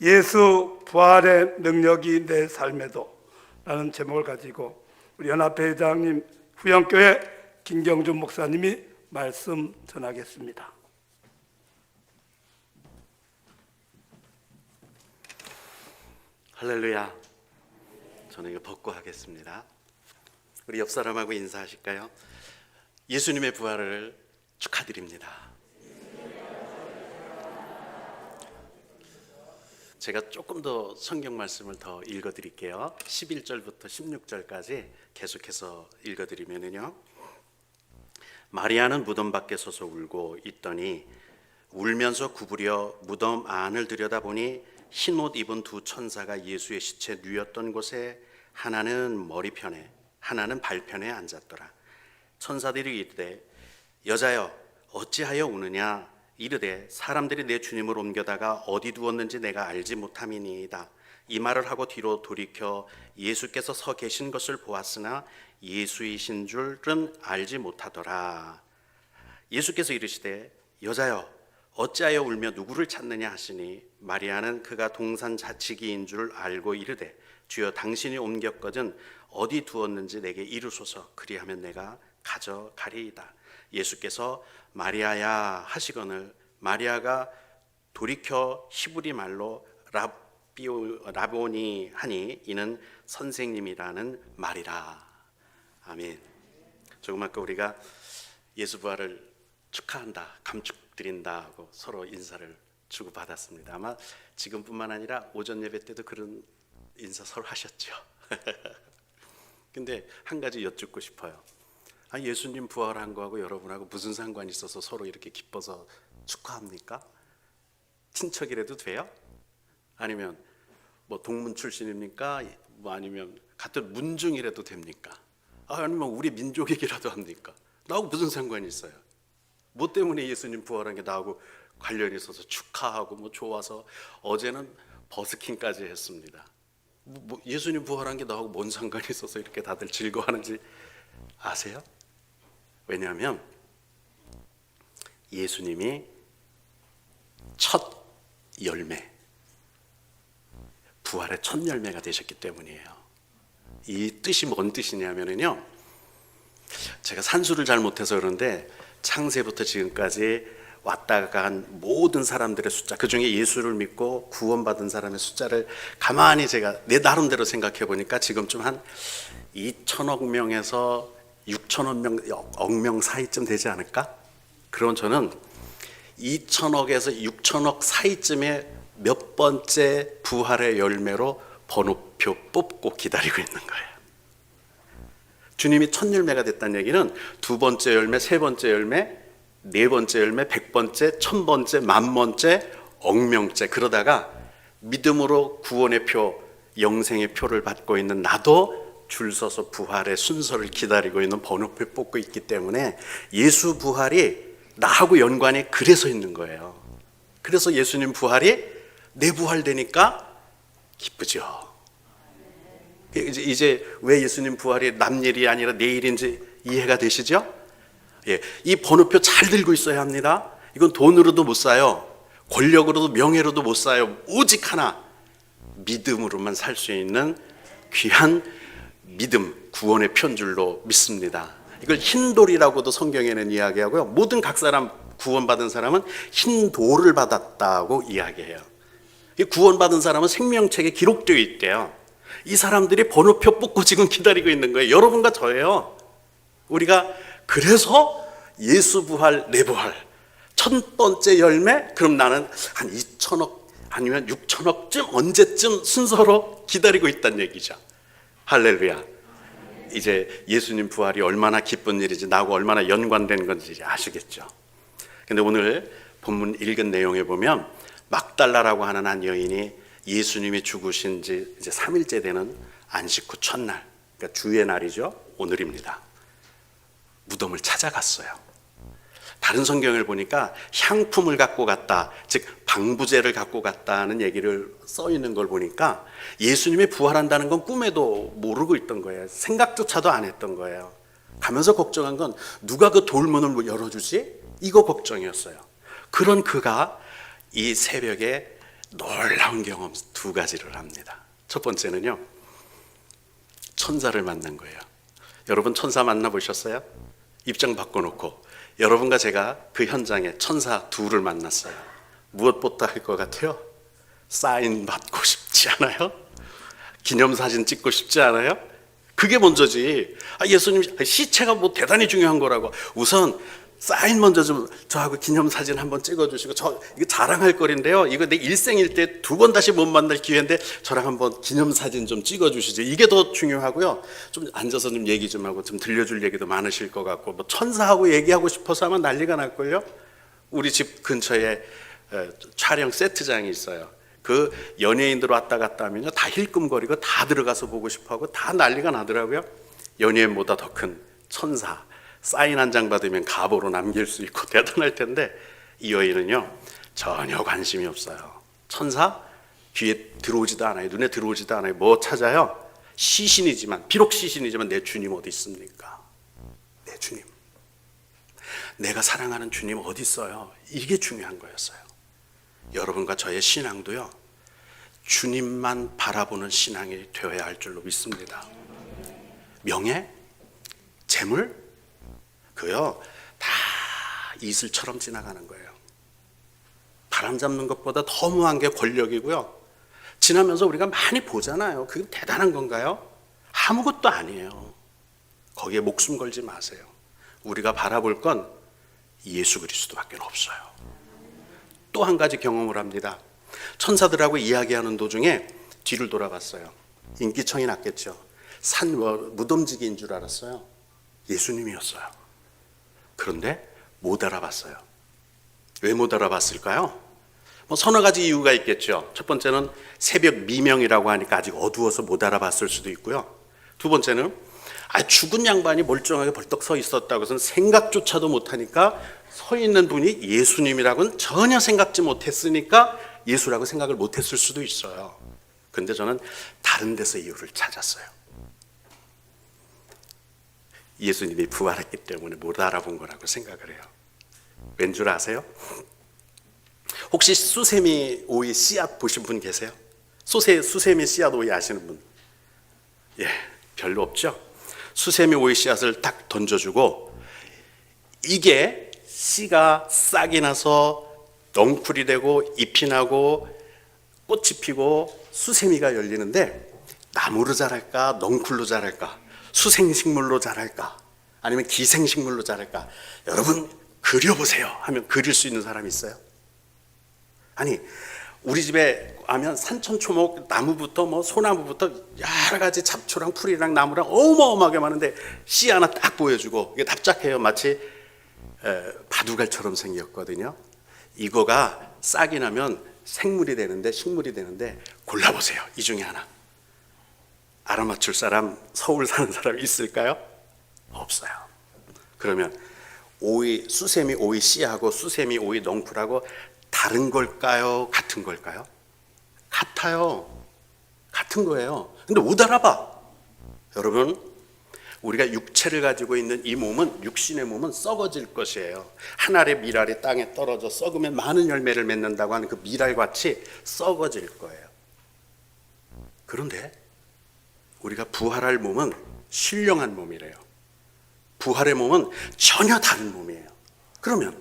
예수 부활의 능력이 내 삶에도 라는 제목을 가지고 우리 연합회 회장님, 후영교회 김경준 목사님이 말씀 전하겠습니다. 할렐루야. 저는 이거 벗고 하겠습니다. 우리 옆 사람하고 인사하실까요? 예수님의 부활을 축하드립니다. 제가 조금 더 성경 말씀을 더 읽어드릴게요. 11절부터 16절까지 계속해서 읽어드리면요, 마리아는 무덤 밖에 서서 울고 있더니 울면서 구부려 무덤 안을 들여다보니 흰 옷 입은 두 천사가 예수의 시체 누였던 곳에 하나는 머리편에 하나는 발편에 앉았더라. 천사들이 이르되 여자여 어찌하여 우느냐? 이르되 사람들이 내 주님을 옮겨다가 어디 두었는지 내가 알지 못함이니이다. 이 말을 하고 뒤로 돌이켜 예수께서 서 계신 것을 보았으나 예수이신 줄은 알지 못하더라. 예수께서 이르시되 여자여 어찌하여 울며 누구를 찾느냐 하시니 마리아는 그가 동산 자치기인 줄 알고 이르되 주여 당신이 옮겼거든 어디 두었는지 내게 이르소서. 그리하면 내가 가져가리이다. 예수께서 마리아야 하시거늘 마리아가 돌이켜 히브리 말로 라보니 하니 이는 선생님이라는 말이라. 아멘. 조금 아까 우리가 예수 부활을 축하한다, 감축드린다 하고 서로 인사를 주고받았습니다. 아마 지금뿐만 아니라 오전 예배 때도 그런 인사 서로 하셨죠. 근데 한 가지 여쭙고 싶어요. 예수님 부활한 거하고 여러분하고 무슨 상관이 있어서 서로 이렇게 기뻐서 축하합니까? 친척이라도 돼요? 아니면 뭐 동문 출신입니까? 뭐 아니면 같은 문중이라도 됩니까? 아니면 우리 민족 얘기라도 합니까? 나하고 무슨 상관이 있어요? 뭐 때문에 예수님 부활한 게 나하고 관련이 있어서 축하하고 뭐 좋아서 어제는 버스킹까지 했습니다. 뭐 예수님 부활한 게 나하고 뭔 상관이 있어서 이렇게 다들 즐거워하는지 아세요? 왜냐하면 예수님이 첫 열매, 부활의 첫 열매가 되셨기 때문이에요. 이 뜻이 뭔 뜻이냐면요, 제가 산수를 잘 못해서 그런데 창세부터 지금까지 왔다 간 모든 사람들의 숫자, 그 중에 예수를 믿고 구원받은 사람의 숫자를 가만히 제가 내 나름대로 생각해 보니까 지금쯤 한 2천억 명에서 6천억 명 사이쯤 되지 않을까? 그럼 저는 2천억에서 6천억 사이쯤에 몇 번째 부활의 열매로 번호표 뽑고 기다리고 있는 거예요. 주님이 첫 열매가 됐다는 얘기는 두 번째 열매, 세 번째 열매, 네 번째 열매, 100번째, 1000번째, 10,000번째, 억명째, 그러다가 믿음으로 구원의 표, 영생의 표를 받고 있는 나도 줄 서서 부활의 순서를 기다리고 있는 번호표 뽑고 있기 때문에 예수 부활이 나하고 연관이 그래서 있는 거예요. 그래서 예수님 부활이 내 부활 되니까 기쁘죠. 이제 왜 예수님 부활이 남 일이 아니라 내 일인지 이해가 되시죠? 예, 이 번호표 잘 들고 있어야 합니다. 이건 돈으로도 못 사요. 권력으로도 명예로도 못 사요. 오직 하나, 믿음으로만 살 수 있는 귀한 믿음, 구원의 편줄로 믿습니다. 이걸 흰돌이라고도 성경에는 이야기하고요, 모든 각 사람 구원받은 사람은 흰돌을 받았다고 이야기해요. 구원받은 사람은 생명책에 기록되어 있대요. 이 사람들이 번호표 뽑고 지금 기다리고 있는 거예요. 여러분과 저예요. 우리가 그래서 예수 부활, 내 부활 첫 번째 열매, 그럼 나는 한 2천억 아니면 6천억쯤 언제쯤 순서로 기다리고 있다는 얘기죠. 할렐루야. 이제 예수님 부활이 얼마나 기쁜 일인지, 나하고 얼마나 연관된 건지 아시겠죠. 근데 오늘 본문 읽은 내용에 보면 막달라라고 하는 한 여인이 예수님이 죽으신 지 이제 3일째 되는 안식 후 첫날, 그러니까 주의 날이죠. 오늘입니다. 무덤을 찾아갔어요. 다른 성경을 보니까 향품을 갖고 갔다, 즉 방부제를 갖고 갔다는 얘기를 써 있는 걸 보니까 예수님이 부활한다는 건 꿈에도 모르고 있던 거예요. 생각조차도 안 했던 거예요. 가면서 걱정한 건 누가 그 돌문을 열어주지? 이거 걱정이었어요. 그런 그가 이 새벽에 놀라운 경험 두 가지를 합니다. 첫 번째는요, 천사를 만난 거예요. 여러분 천사 만나보셨어요? 입장 바꿔놓고 여러분과 제가 그 현장에 천사 둘을 만났어요. 무엇보다 할 것 같아요? 사인 받고 싶지 않아요? 기념사진 찍고 싶지 않아요? 그게 먼저지. 예수님 시체가 뭐 대단히 중요한 거라고. 우선 사인 먼저 좀 저하고 기념사진 한번 찍어주시고, 저 이거 자랑할 거리인데요, 이거 내 일생일 때 두 번 다시 못 만날 기회인데 저랑 한번 기념사진 좀 찍어주시죠. 이게 더 중요하고요. 좀 앉아서 좀 얘기 좀 하고 좀 들려줄 얘기도 많으실 것 같고, 뭐 천사하고 얘기하고 싶어서 하면 난리가 날걸요. 우리 집 근처에 촬영 세트장이 있어요. 그 연예인들 왔다 갔다 하면요, 다 힐끔거리고 다 들어가서 보고 싶어하고 다 난리가 나더라고요. 연예인보다 더 큰 천사 사인 한 장 받으면 가보로 남길 수 있고 대단할 텐데, 이 여인은요 전혀 관심이 없어요. 천사 귀에 들어오지도 않아요. 눈에 들어오지도 않아요. 뭐 찾아요? 시신이지만, 비록 시신이지만 내 주님 어디 있습니까? 내 주님, 내가 사랑하는 주님 어디 있어요? 이게 중요한 거였어요. 여러분과 저의 신앙도요, 주님만 바라보는 신앙이 되어야 할 줄로 믿습니다. 명예, 재물, 그요 다 이슬처럼 지나가는 거예요. 바람 잡는 것보다 더 무한 게 권력이고요. 지나면서 우리가 많이 보잖아요. 그게 대단한 건가요? 아무것도 아니에요. 거기에 목숨 걸지 마세요. 우리가 바라볼 건 예수 그리스도밖에 없어요. 또 한 가지 경험을 합니다. 천사들하고 이야기하는 도중에 뒤를 돌아봤어요. 인기청이 났겠죠. 무덤지기인 줄 알았어요. 예수님이었어요. 그런데 못 알아봤어요. 왜 못 알아봤을까요? 뭐 서너 가지 이유가 있겠죠. 첫 번째는 새벽 미명이라고 하니까 아직 어두워서 못 알아봤을 수도 있고요. 두 번째는 죽은 양반이 멀쩡하게 벌떡 서 있었다고 해서 생각조차도 못하니까, 서 있는 분이 예수님이라고는 전혀 생각지 못했으니까 예수라고 생각을 못했을 수도 있어요. 근데 저는 다른 데서 이유를 찾았어요. 예수님이 부활했기 때문에 못 알아본 거라고 생각을 해요. 왠 줄 아세요? 혹시 수세미 오이 씨앗 보신 분 계세요? 수세미 씨앗 오이 아시는 분? 예, 별로 없죠? 수세미 오이 씨앗을 딱 던져주고, 이게 씨가 싹이 나서 넝쿨이 되고 잎이 나고 꽃이 피고 수세미가 열리는데, 나무로 자랄까 넝쿨로 자랄까, 수생식물로 자랄까 아니면 기생식물로 자랄까, 여러분 그려보세요 하면 그릴 수 있는 사람이 있어요? 아니, 우리 집에 가면 산천초목 나무부터 뭐 소나무부터 여러 가지 잡초랑 풀이랑 나무랑 어마어마하게 많은데 씨 하나 딱 보여주고, 이게 납작해요. 마치 바둑알처럼 생겼거든요. 이거가 싹이 나면 생물이 되는데, 식물이 되는데, 골라보세요. 이 중에 하나. 알아맞힐 사람, 서울 사는 사람 있을까요? 없어요. 그러면 수세미 오이 씨하고 수세미 오이 넝쿨하고 다른 걸까요? 같은 걸까요? 같아요. 같은 거예요. 근데 못 알아봐. 여러분, 우리가 육체를 가지고 있는 이 몸은, 육신의 몸은 썩어질 것이에요. 한 알의 밀알이 땅에 떨어져 썩으면 많은 열매를 맺는다고 하는 그 밀알같이 썩어질 거예요. 그런데 우리가 부활할 몸은 신령한 몸이래요. 부활의 몸은 전혀 다른 몸이에요. 그러면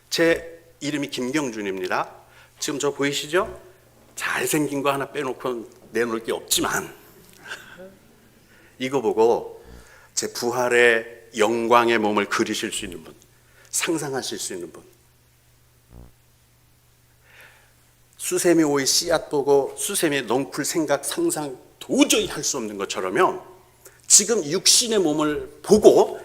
제 이름이 김경준입니다. 지금 저 보이시죠? 잘생긴 거 하나 빼놓고 내놓을 게 없지만, 이거 보고 제 부활의 영광의 몸을 그리실 수 있는 분, 상상하실 수 있는 분, 수세미 오이 씨앗 보고 수세미 넝쿨 생각 상상 도저히 할 수 없는 것처럼요, 지금 육신의 몸을 보고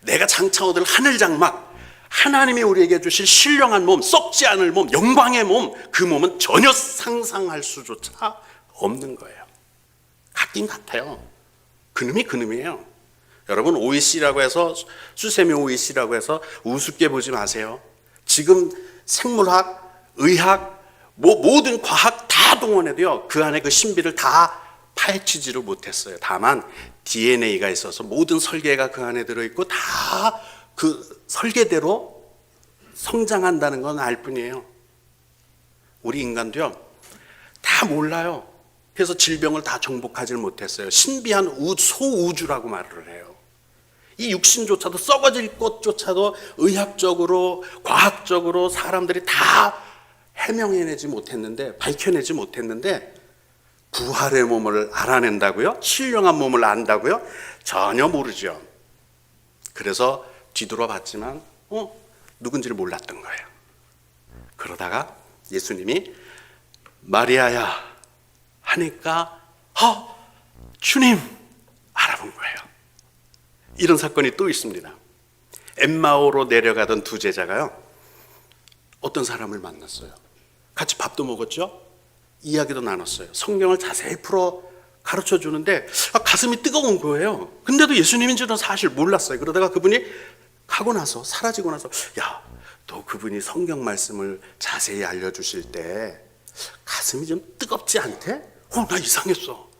내가 장차 얻을 하늘 장막, 하나님이 우리에게 주실 신령한 몸, 썩지 않을 몸, 영광의 몸, 그 몸은 전혀 상상할 수조차 없는 거예요. 같긴 같아요. 그놈이 그놈이에요. 여러분, 오이씨라고 해서, 수세미 오이씨라고 해서 우습게 보지 마세요. 지금 생물학, 의학, 모든 과학 다 동원해도요, 그 안에 그 신비를 다 파헤치지를 못했어요. 다만 DNA가 있어서 모든 설계가 그 안에 들어있고 다 그 설계대로 성장한다는 건 알 뿐이에요. 우리 인간도요, 몰라요. 그래서 질병을 다 정복하지를 못했어요. 신비한 소우주라고 말을 해요. 이 육신조차도, 썩어질 것조차도 의학적으로, 과학적으로 사람들이 다 해명해내지 못했는데, 밝혀내지 못했는데, 부활의 몸을 알아낸다고요? 신령한 몸을 안다고요? 전혀 모르죠. 그래서 뒤돌아봤지만 누군지를 몰랐던 거예요. 그러다가 예수님이 마리아야 하니까 주님 알아본 거예요. 이런 사건이 또 있습니다. 엠마오로 내려가던 두 제자가요, 어떤 사람을 만났어요. 같이 밥도 먹었죠. 이야기도 나눴어요. 성경을 자세히 풀어 가르쳐 주는데 가슴이 뜨거운 거예요. 근데도 예수님인지는 사실 몰랐어요. 그러다가 그분이 가고 나서, 사라지고 나서, 야, 너 그분이 성경 말씀을 자세히 알려주실 때 가슴이 좀 뜨겁지 않대? 나 이상했어.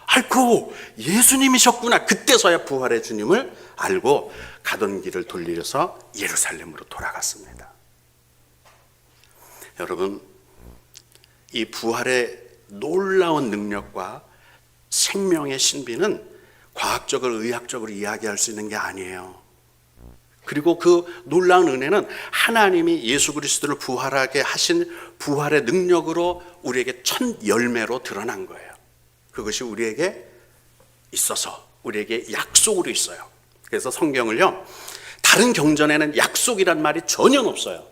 알고 예수님이셨구나. 그때서야 부활의 주님을 알고 가던 길을 돌리려서 예루살렘으로 돌아갔습니다. 여러분, 이 부활의 놀라운 능력과 생명의 신비는 과학적으로, 의학적으로 이야기할 수 있는 게 아니에요. 그리고 그 놀라운 은혜는 하나님이 예수 그리스도를 부활하게 하신 부활의 능력으로 우리에게 첫 열매로 드러난 거예요. 그것이 우리에게 있어서, 우리에게 약속으로 있어요. 그래서 성경을요, 다른 경전에는 약속이란 말이 전혀 없어요.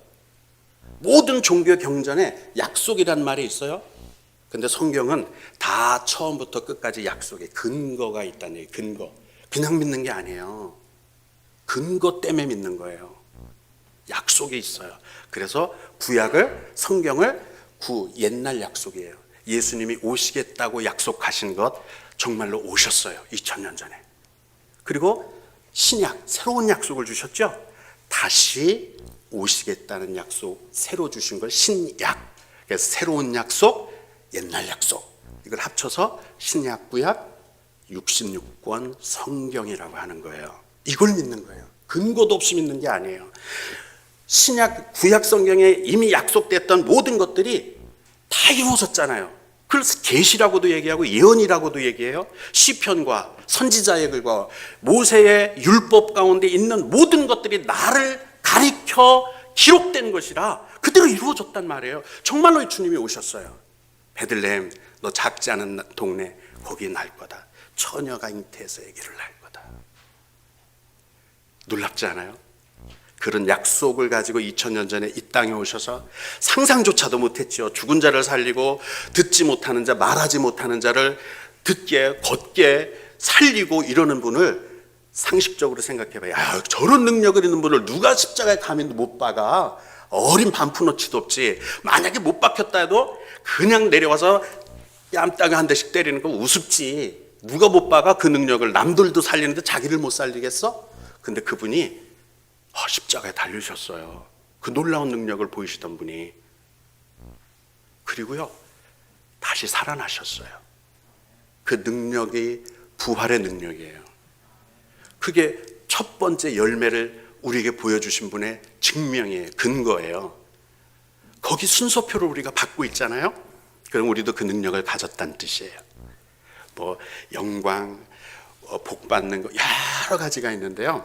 모든 종교 경전에 약속이란 말이 있어요. 근데 성경은 다 처음부터 끝까지 약속에 근거가 있다는 얘기예요. 근거. 그냥 믿는 게 아니에요. 근거 때문에 믿는 거예요. 약속이 있어요. 그래서 구약을, 성경을 옛날 약속이에요. 예수님이 오시겠다고 약속하신 것 정말로 오셨어요. 2000년 전에. 그리고 신약, 새로운 약속을 주셨죠. 다시 오시겠다는 약속, 새로 주신 걸 신약. 그래서 새로운 약속, 옛날 약속, 이걸 합쳐서 신약, 구약 66권 성경이라고 하는 거예요. 이걸 믿는 거예요. 근거도 없이 믿는 게 아니에요. 신약, 구약 성경에 이미 약속됐던 모든 것들이 다 이루어졌잖아요. 그래서 계시라고도 얘기하고 예언이라고도 얘기해요. 시편과 선지자의 글과 모세의 율법 가운데 있는 모든 것들이 나를 가리켜 기록된 것이라 그대로 이루어졌단 말이에요. 정말로 주님이 오셨어요. 베들레헴, 너 작지 않은 동네, 거기 날 거다. 처녀가 잉태해서 아기를 낳을 거다. 놀랍지 않아요? 그런 약속을 가지고 2000년 전에 이 땅에 오셔서 상상조차도 못했죠. 죽은 자를 살리고 듣지 못하는 자, 말하지 못하는 자를 듣게, 걷게 살리고 이러는 분을 상식적으로 생각해봐요. 야, 저런 능력을 있는 분을 누가 십자가에 감히도 못 박아? 어린 반푼어치도 없지. 만약에 못 박혔다 해도 그냥 내려와서 뺨따가 한 대씩 때리는 거 우습지. 누가 못 박아? 그 능력을. 남들도 살리는데 자기를 못 살리겠어? 근데 그분이 십자가에 달리셨어요. 그 놀라운 능력을 보이시던 분이. 그리고요, 다시 살아나셨어요. 그 능력이 부활의 능력이에요. 그게 첫 번째 열매를 우리에게 보여주신 분의 증명이에요. 근거예요. 거기 순서표를 우리가 받고 있잖아요. 그럼 우리도 그 능력을 가졌다는 뜻이에요. 뭐 영광, 복 받는 거 여러 가지가 있는데요.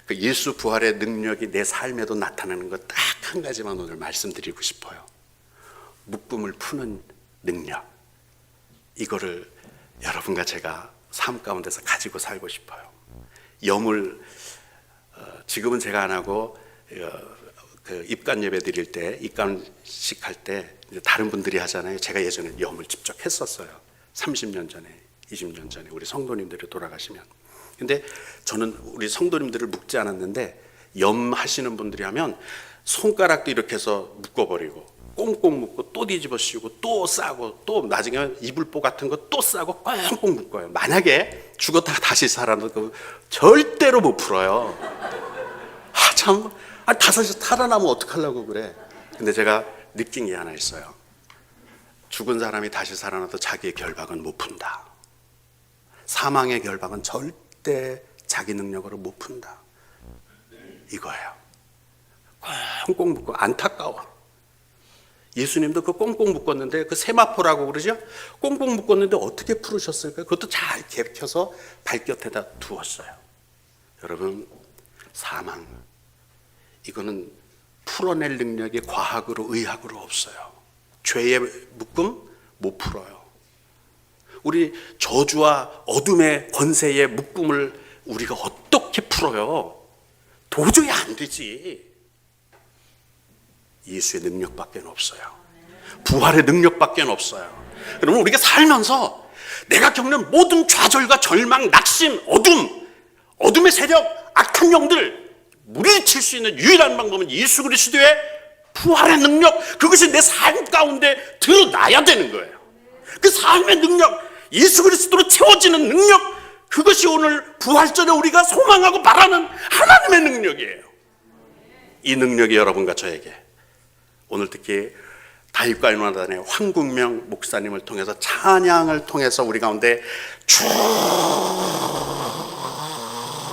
그 예수 부활의 능력이 내 삶에도 나타나는 것 딱 한 가지만 오늘 말씀드리고 싶어요. 묶음을 푸는 능력. 이거를 여러분과 제가 삶 가운데서 가지고 살고 싶어요. 염을 지금은 제가 안 하고 그 입관 예배 드릴 때, 입관식 할 때 다른 분들이 하잖아요. 제가 예전에 염을 직접 했었어요. 30년 전에, 20년 전에 우리 성도님들이 돌아가시면. 근데 저는 우리 성도님들을 묶지 않았는데, 염 하시는 분들이 하면 손가락도 이렇게 해서 묶어버리고 꽁꽁 묶고 또 뒤집어 씌우고 또 싸고 또 나중에 이불보 같은 거 또 싸고 꽁꽁 묶어요. 만약에 죽었다가 다시 살아나도 절대로 못 풀어요. 참, 다시 살아나면 어떡하려고 그래. 근데 제가 느낀 게 하나 있어요. 죽은 사람이 다시 살아나도 자기의 결박은 못 푼다. 사망의 결박은 절대 자기 능력으로 못 푼다. 이거예요. 꽁꽁 묶고. 안타까워. 예수님도 그 꽁꽁 묶었는데, 그 세마포라고 그러죠? 꽁꽁 묶었는데 어떻게 풀으셨을까요? 그것도 잘 개켜서 발곁에다 두었어요. 여러분, 사망, 이거는 풀어낼 능력이 과학으로, 의학으로 없어요. 죄의 묶음 못 풀어요. 우리 저주와 어둠의 권세의 묶음을 우리가 어떻게 풀어요? 도저히 안 되지. 예수의 능력밖에 없어요. 부활의 능력밖에 없어요. 그러면 우리가 살면서 내가 겪는 모든 좌절과 절망, 낙심, 어둠의 세력, 악한 영들 물리칠 수 있는 유일한 방법은 예수 그리스도의 부활의 능력, 그것이 내 삶 가운데 드러나야 되는 거예요. 그 삶의 능력, 예수 그리스도로 채워지는 능력, 그것이 오늘 부활절에 우리가 소망하고 바라는 하나님의 능력이에요. 이 능력이 여러분과 저에게 오늘 특히 다윗과 요나단의 황국명 목사님을 통해서, 찬양을 통해서 우리 가운데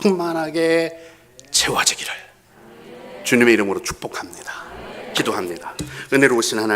충만하게 채워지기를 주님의 이름으로 축복합니다. 기도합니다. 은혜로우신 하나님,